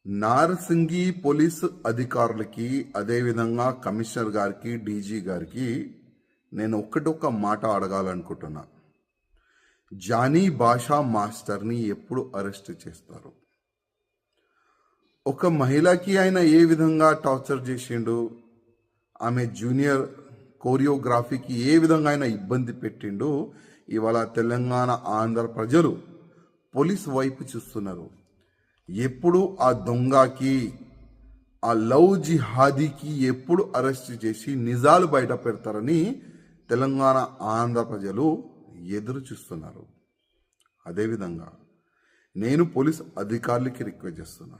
Narsingi police అధికారులకి, అదేవిధంగా commissioner గారికి, డీజీ గారికి నేను ఒక్క మాట అడగాలనుకుంటున్నా. జానీ భాషా మాస్టర్ని ఎప్పుడు అరెస్ట్ చేస్తారు? ఒక మహిళకి ఆయన ఏ విధంగా టార్చర్ చేసిండు, ఆమె జూనియర్ కోరియోగ్రఫీకి ఏ విధంగా ఆయన ఇబ్బంది పెట్టిండు, ఇవాళ తెలంగాణ ఆంధ్ర ప్రజలు పోలీస్ వైపు చూస్తున్నారు. ఎప్పుడు ఆ దొంగకి, ఆ లవ్ జిహాదీకి ఎప్పుడు అరెస్ట్ చేసి నిజాలు బయట పెడతారని తెలంగాణ ఆంధ్ర ప్రజలు ఎదురు చూస్తున్నారు. అదేవిధంగా నేను పోలీస్ అధికారులకి రిక్వెస్ట్ చేస్తున్నా,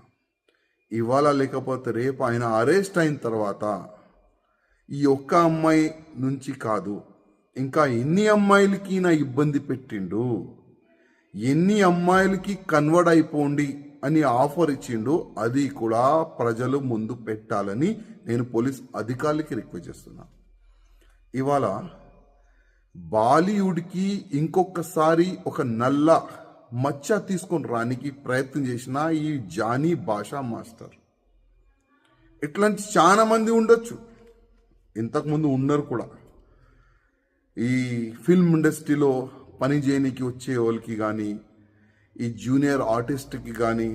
ఇవాళ లేకపోతే రేపు ఆయన అరెస్ట్ అయిన తర్వాత ఈ ఒక్క అమ్మాయి నుంచి కాదు, ఇంకా ఎన్ని అమ్మాయిలకి నా ఇబ్బంది పెట్టిండు, ఎన్ని అమ్మాయిలకి కన్వర్ట్ అయిపోండి అని ఆఫర్ ఇచ్చిండు, అది కూడా ప్రజలు ముందు పెట్టాలని నేను పోలీస్ అధికారులకి రిక్వెస్ట్ చేస్తున్నా. ఇవాళ బాలీవుడ్కి ఇంకొకసారి ఒక నల్ల మచ్చ తీసుకొని రానికి ప్రయత్నం చేసిన ఈ జానీ భాషా మాస్టర్, ఇట్లాంటి చాలా మంది ఉండొచ్చు, ఇంతకుముందు ఉన్నారు కూడా. ఈ ఫిల్మ్ ఇండస్ట్రీలో పని చేయడానికి వచ్చే వాళ్ళకి కానీ, ఈ జూనియర్ ఆర్టిస్ట్కి కానీ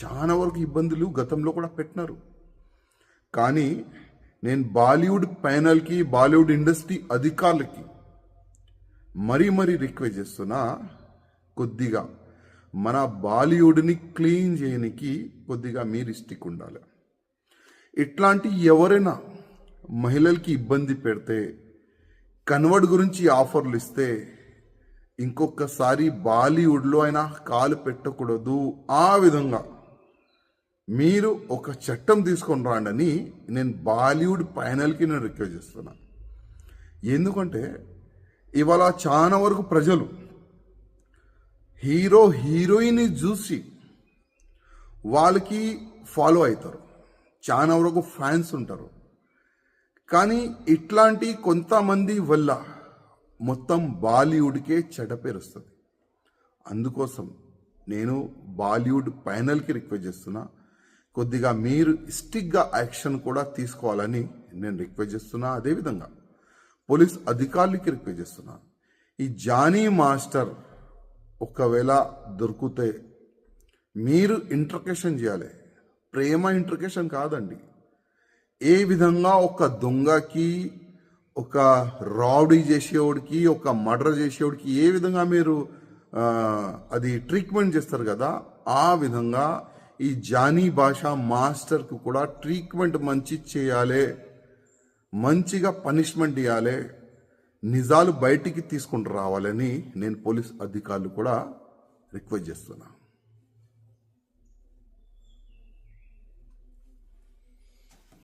చాలా వరకు ఇబ్బందులు గతంలో కూడా పెట్టినారు. కానీ నేను బాలీవుడ్ ప్యానల్కి, బాలీవుడ్ ఇండస్ట్రీ అధికారులకి మరీ రిక్వెస్ట్ చేస్తున్నా, కొద్దిగా మన బాలీవుడ్ని క్లీన్ చేయడానికి కొద్దిగా మీరు స్టిక్ ఉండాలి. ఇట్లాంటి ఎవరైనా మహిళలకి ఇబ్బంది పెడితే, కన్వర్ట్ గురించి ఆఫర్లు ఇస్తే ఇంకొకసారి బాలీవుడ్లో అయినా కాలు పెట్టకూడదు. ఆ విధంగా మీరు ఒక చట్టం తీసుకొని రాండని నేను బాలీవుడ్ ప్యానల్కి నేను రిక్వెస్ట్ చేస్తున్నా. ఎందుకంటే ఇవాళ చాలా వరకు ప్రజలు హీరో హీరోయిన్ని చూసి వాళ్ళకి ఫాలో అవుతారు, చాలా వరకు ఫ్యాన్స్ ఉంటారు. కానీ ఇట్లాంటి కొంతమంది వల్ల మొత్తం బాలీవుడ్కే చెడ్డ పేరు వస్తుంది. అందుకోసం నేను బాలీవుడ్ ప్యానల్కి రిక్వెస్ట్ చేస్తున్నా, కొద్దిగా మీరు స్టిక్గా యాక్షన్ కూడా తీసుకోవాలని నేను రిక్వెస్ట్ చేస్తున్నా. అదేవిధంగా పోలీస్ అధికారులకి రిక్వెస్ట్ చేస్తున్నా, ఈ జానీ మాస్టర్ ఒకవేళ దొరికితే మీరు ఇంట్రకేషన్ చేయాలి. ప్రేమ ఇంట్రకేషన్ కాదండి. ఏ విధంగా ఒక దొంగకి, ఒక రౌడీ చేసేవాడికి, ఒక మర్డర్ చేసేవాడికి ఏ విధంగా మీరు అది ట్రీట్మెంట్ చేస్తారు కదా, ఆ విధంగా ఈ జానీ భాషా మాస్టర్కు కూడా ట్రీట్మెంట్ మంచి చేయాలి, మంచిగా పనిష్మెంట్ ఇవ్వాలి, నిజాలు బయటికి తీసుకుని రావాలని నేను పోలీస్ అధికారులు కూడా రిక్వెస్ట్ చేస్తున్నా.